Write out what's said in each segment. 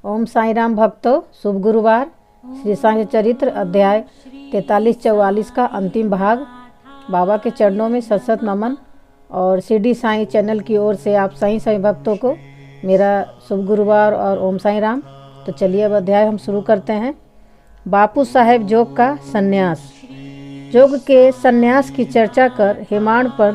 ओम साई राम भक्तों, शुभ गुरुवार। श्री साई चरित्र अध्याय 43-44 का अंतिम भाग। बाबा के चरणों में सत सत नमन और शिरडी साई चैनल की ओर से आप साई भक्तों को मेरा शुभ गुरुवार और ओम साई राम। तो चलिए अब अध्याय हम शुरू करते हैं। बापू साहेब जोग का संन्यास। जोग के संन्यास की चर्चा कर हेमाड़ पर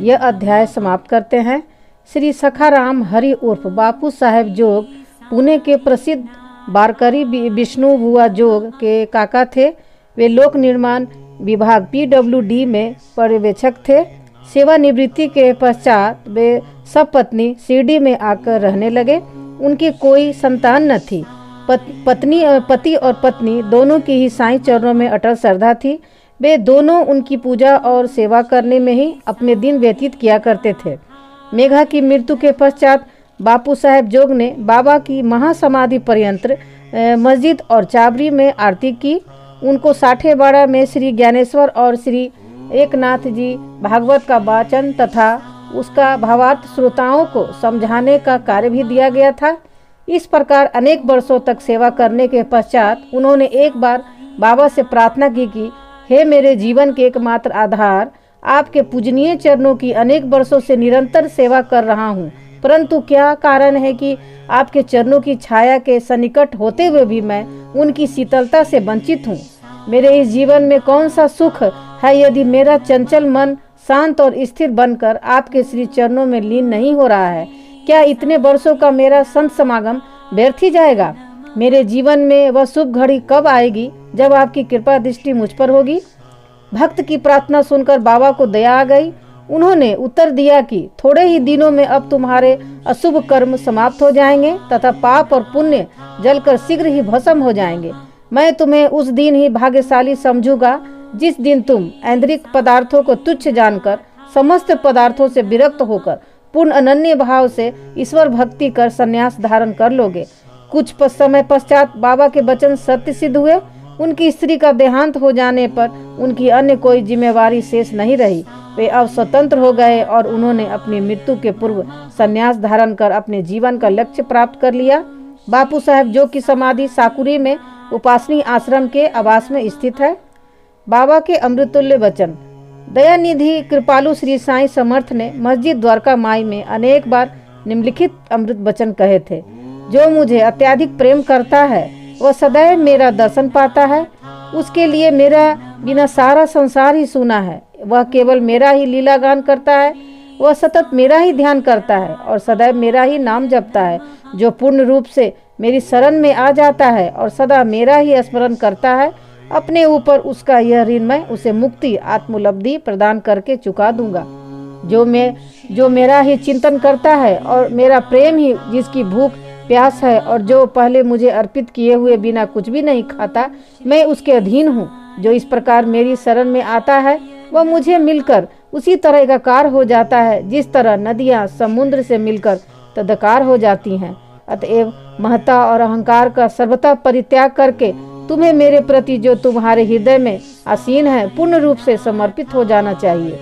यह अध्याय समाप्त करते हैं। श्री सखाराम हरि उर्फ बापू साहेब जोग पुणे के प्रसिद्ध बारकरी विष्णु बुआ जोग के काका थे। वे लोक निर्माण विभाग PWD में पर्यवेक्षक थे। सेवानिवृत्ति के पश्चात वे सपत्नी शिरडी में आकर रहने लगे। उनकी कोई संतान न थी। पति और पत्नी दोनों की ही साईं चरणों में अटल श्रद्धा थी। वे दोनों उनकी पूजा और सेवा करने में ही अपने दिन व्यतीत किया करते थे। मेघा की मृत्यु के पश्चात बापू साहेब जोग ने बाबा की महासमाधि पर्यंत मस्जिद और चाबरी में आरती की। उनको साठेबाड़ा में श्री ज्ञानेश्वर और श्री एकनाथ जी भागवत का वाचन तथा उसका भावार्थ श्रोताओं को समझाने का कार्य भी दिया गया था। इस प्रकार अनेक वर्षों तक सेवा करने के पश्चात उन्होंने एक बार बाबा से प्रार्थना की कि हे मेरे जीवन के एकमात्र आधार, आपके पूजनीय चरणों की अनेक वर्षों से निरंतर सेवा कर रहा हूँ, परंतु क्या कारण है कि आपके चरणों की छाया के सन्निकट होते हुए भी मैं उनकी शीतलता से वंचित हूँ। मेरे इस जीवन में कौन सा सुख है यदि मेरा चंचल मन शांत और स्थिर बनकर आपके श्री चरणों में लीन नहीं हो रहा है? क्या इतने वर्षों का मेरा संत समागम व्यर्थ ही जाएगा? मेरे जीवन में वह शुभ घड़ी कब आएगी जब आपकी कृपा दृष्टि मुझ पर होगी? भक्त की प्रार्थना सुनकर बाबा को दया आ गई। उन्होंने उत्तर दिया कि थोड़े ही दिनों में अब तुम्हारे अशुभ कर्म समाप्त हो जाएंगे तथा पाप और पुण्य जलकर शीघ्र ही भस्म हो जाएंगे। मैं तुम्हें उस दिन ही भाग्यशाली समझूंगा जिस दिन तुम ऐन्द्रिक पदार्थों को तुच्छ जानकर समस्त पदार्थों से विरक्त होकर पूर्ण अनन्य भाव से ईश्वर भक्ति कर संन्यास धारण कर लोगे। कुछ समय पश्चात बाबा के वचन सत्य सिद्ध हुए। उनकी स्त्री का देहांत हो जाने पर उनकी अन्य कोई जिम्मेवारी शेष नहीं रही। वे अब स्वतंत्र हो गए और उन्होंने अपनी मृत्यु के पूर्व संन्यास धारण कर अपने जीवन का लक्ष्य प्राप्त कर लिया। बापू साहेब जोग की समाधि साकुरी में उपासनी आश्रम के आवास में स्थित है। बाबा के अमृतुल्य वचन। दयानिधि कृपालु श्री साईं समर्थ ने मस्जिद द्वारका माई में अनेक बार निम्नलिखित अमृत वचन कहे थे। जो मुझे अत्यधिक प्रेम करता है वह सदैव मेरा दर्शन पाता है। उसके लिए मेरा बिना सारा संसार ही सुना है। वह केवल मेरा ही लीला गान करता है। वह सतत मेरा ही ध्यान करता है और सदैव मेरा ही नाम जपता है। जो पूर्ण रूप से मेरी शरण में आ जाता है और सदा मेरा ही स्मरण करता है, अपने ऊपर उसका यह ऋण मैं उसे मुक्ति आत्मोपलब्धि प्रदान करके चुका दूंगा। जो मेरा ही चिंतन करता है और मेरा प्रेम ही जिसकी भूख प्यास है और जो पहले मुझे अर्पित किए हुए बिना कुछ भी नहीं खाता, मैं उसके अधीन हूँ। जो इस प्रकार मेरी शरण में आता है वह मुझे मिलकर उसी तरह एकाकार हो जाता है जिस तरह नदियाँ समुद्र से मिलकर तदाकार हो जाती हैं। अतएव महत्ता और अहंकार का सर्वथा परित्याग करके तुम्हें मेरे प्रति जो तुम्हारे हृदय में आसीन है पूर्ण रूप से समर्पित हो जाना चाहिए।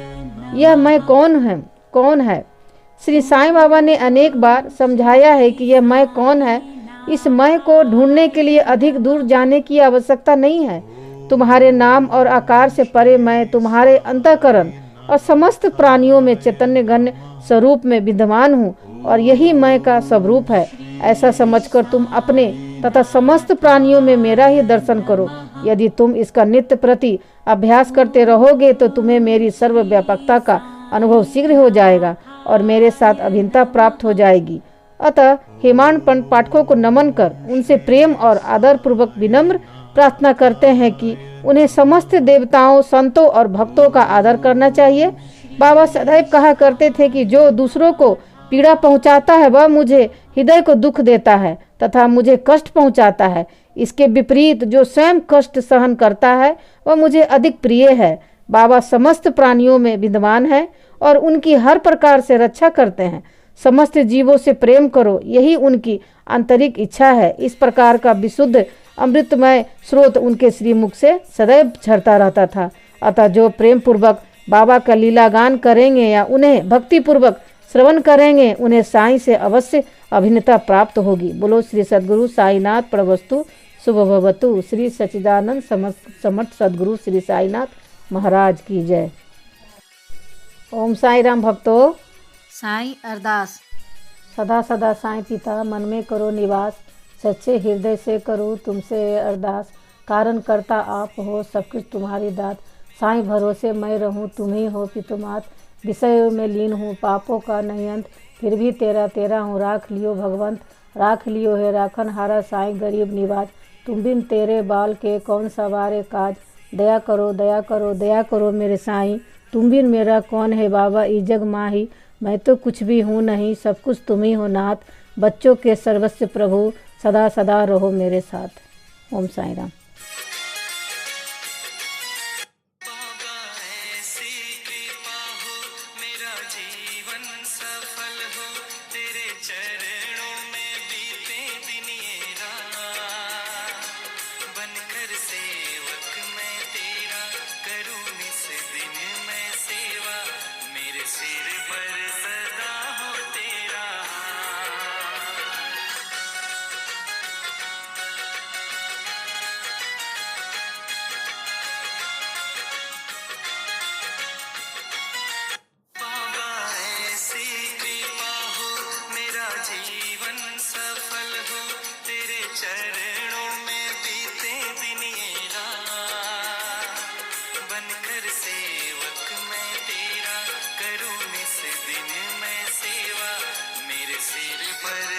यह मैं कौन है? श्री साईं बाबा ने अनेक बार समझाया है कि यह मैं कौन है। इस मैं को ढूंढने के लिए अधिक दूर जाने की आवश्यकता नहीं है। तुम्हारे नाम और आकार से परे मैं तुम्हारे अंतःकरण और समस्त प्राणियों में चैतन्य घन स्वरूप में विद्यमान हूँ और यही मैं का स्वरूप है। ऐसा समझकर तुम अपने तथा समस्त प्राणियों में मेरा ही दर्शन करो। यदि तुम इसका नित्य प्रति अभ्यास करते रहोगे तो तुम्हें मेरी सर्वव्यापकता का अनुभव शीघ्र हो जाएगा और मेरे साथ अभिन्नता प्राप्त हो जाएगी। अतः हेमाड़ पंत पाठकों को नमन कर उनसे प्रेम और आदर पूर्वक विनम्र प्रार्थना करते हैं कि उन्हें समस्त देवताओं, संतों और भक्तों का आदर करना चाहिए। बाबा सदैव कहा करते थे कि जो दूसरों को पीड़ा पहुंचाता है वह मुझे हृदय को दुख देता है तथा मुझे कष्ट पहुंचाता है। इसके विपरीत जो स्वयं कष्ट सहन करता है वह मुझे अधिक प्रिय है। बाबा समस्त प्राणियों में विद्यमान है और उनकी हर प्रकार से रक्षा करते हैं। समस्त जीवों से प्रेम करो, यही उनकी आंतरिक इच्छा है। इस प्रकार का विशुद्ध अमृतमय स्रोत उनके श्रीमुख से सदैव झरता रहता था। अतः जो प्रेम पूर्वक बाबा का लीला गान करेंगे या उन्हें भक्ति पूर्वक श्रवण करेंगे उन्हें साईं से अवश्य अभिन्नता प्राप्त होगी। बोलो श्री सद्गुरु साईनाथ प्रभस्तु शुभ भवतु। श्री सच्चिदानंद समर्थ सद्गुरु श्री साईनाथ महाराज की जय। ओम साई राम भक्तों। साईं अरदास। सदा सदा साईं पिता मन में करो निवास, सच्चे हृदय से करो तुमसे अरदास। कारण करता आप हो सब कुछ तुम्हारी दात, साईं भरोसे मैं रहूं तुम ही हो पितुमात। विषयों में लीन हूँ पापों का नहीं अंत, फिर भी तेरा तेरा हूँ राख लियो भगवंत। राख लियो है राखन हारा साईं गरीब निवाज, तुम बिन तेरे बाल के कौन सवारे काज। दया करो दया करो दया करो मेरे साईं, तुम बिन मेरा कौन है बाबा ई जग माही। मैं तो कुछ भी हूँ नहीं सब कुछ तुम ही हो नाथ, बच्चों के सर्वस्व प्रभु सदा सदा रहो मेरे साथ। ओम साई राम। चरणों में बीते दिन ये रात, बनकर सेवक मैं तेरा करूँ निस दिन मैं सेवा, मेरे सिर पर